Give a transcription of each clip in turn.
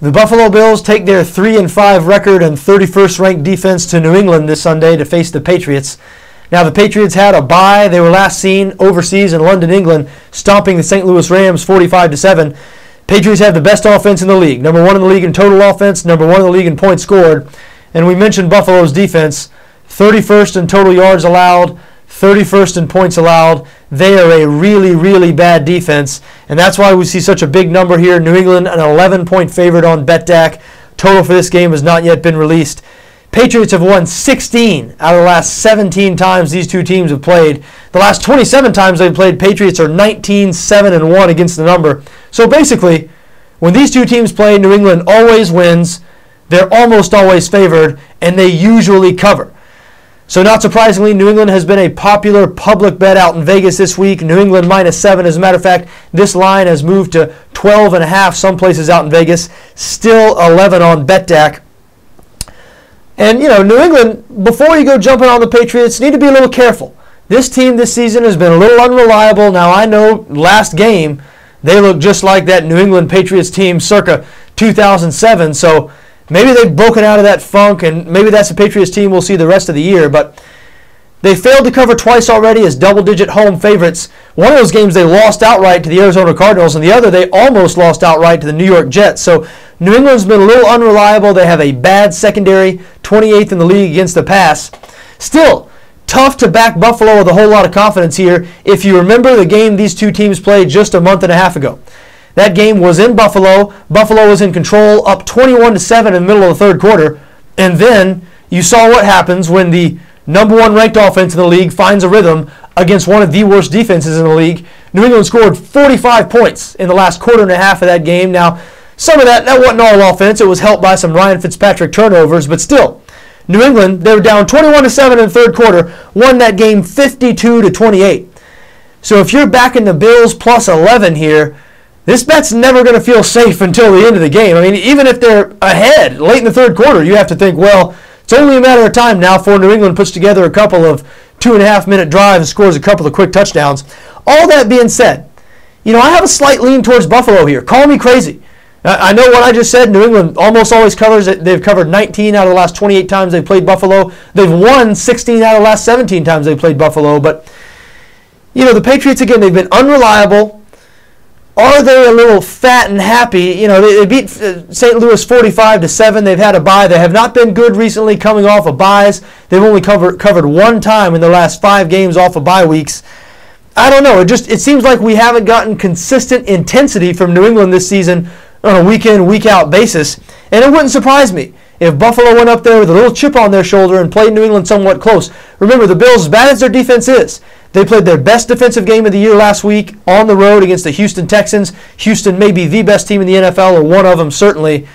The Buffalo Bills take their 3-5 record and 31st ranked defense to New England this Sunday to face the Patriots. Now, the Patriots had a bye. They were last seen overseas in London, England, stomping the St. Louis Rams 45-7. Patriots have the best offense in the league. Number 1 in the league in total offense, number 1 in the league in points scored. And we mentioned Buffalo's defense, 31st in total yards allowed, 31st in points allowed. They are a really, really bad defense, and that's why we see such a big number here. New England, an 11-point favorite on BETDAQ. Total for this game has not yet been released. Patriots have won 16 out of the last 17 times these two teams have played. The last 27 times they've played, Patriots are 19-7-1 against the number. So basically, when these two teams play, New England always wins. They're almost always favored, and they usually cover. So not surprisingly, New England has been a popular public bet out in Vegas this week. New England -7. As a matter of fact, this line has moved to 12.5 some places out in Vegas. Still 11 on BETDAQ. And, New England, before you go jumping on the Patriots, need to be a little careful. This team this season has been a little unreliable. Now, I know last game, they look just like that New England Patriots team circa 2007. So maybe they've broken out of that funk, and maybe that's the Patriots team we'll see the rest of the year. But they failed to cover twice already as double-digit home favorites. One of those games they lost outright to the Arizona Cardinals, and the other they almost lost outright to the New York Jets. So New England's been a little unreliable. They have a bad secondary, 28th in the league against the pass. Still, tough to back Buffalo with a whole lot of confidence here if you remember the game these two teams played just a month and a half ago. That game was in Buffalo. Buffalo was in control, up 21-7 in the middle of the third quarter. And then you saw what happens when the number 1 ranked offense in the league finds a rhythm against one of the worst defenses in the league. New England scored 45 points in the last quarter and a half of that game. Now, some of that wasn't all offense. It was helped by some Ryan Fitzpatrick turnovers, but still, New England, they were down 21-7 in the third quarter, won that game 52-28. So if you're backing the Bills plus 11 here, this bet's never going to feel safe until the end of the game. I mean, even if they're ahead late in the third quarter, you have to think, well, it's only a matter of time now before New England puts together a couple of 2.5-minute drives and scores a couple of quick touchdowns. All that being said, I have a slight lean towards Buffalo here. Call me crazy. I know what I just said. New England almost always covers it. They've covered 19 out of the last 28 times they've played Buffalo. They've won 16 out of the last 17 times they've played Buffalo. But, the Patriots, again, they've been unreliable. Are they a little fat and happy? They beat St. Louis 45-7. They've had a bye. They have not been good recently coming off of byes. They've only covered one time in the last 5 games off of bye weeks. I don't know. It seems like we haven't gotten consistent intensity from New England this season on a week-in, week-out basis. And it wouldn't surprise me if Buffalo went up there with a little chip on their shoulder and played New England somewhat close. Remember, the Bills, as bad as their defense is, they played their best defensive game of the year last week on the road against the Houston Texans. Houston may be the best team in the NFL, or one of them certainly.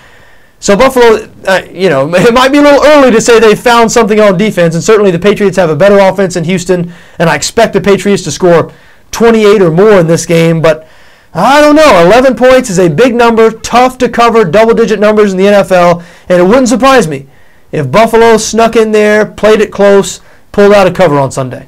So Buffalo, it might be a little early to say they found something on defense, and certainly the Patriots have a better offense in Houston, and I expect the Patriots to score 28 or more in this game, but I don't know. 11 points is a big number, tough to cover, double-digit numbers in the NFL, and it wouldn't surprise me if Buffalo snuck in there, played it close, pulled out a cover on Sunday.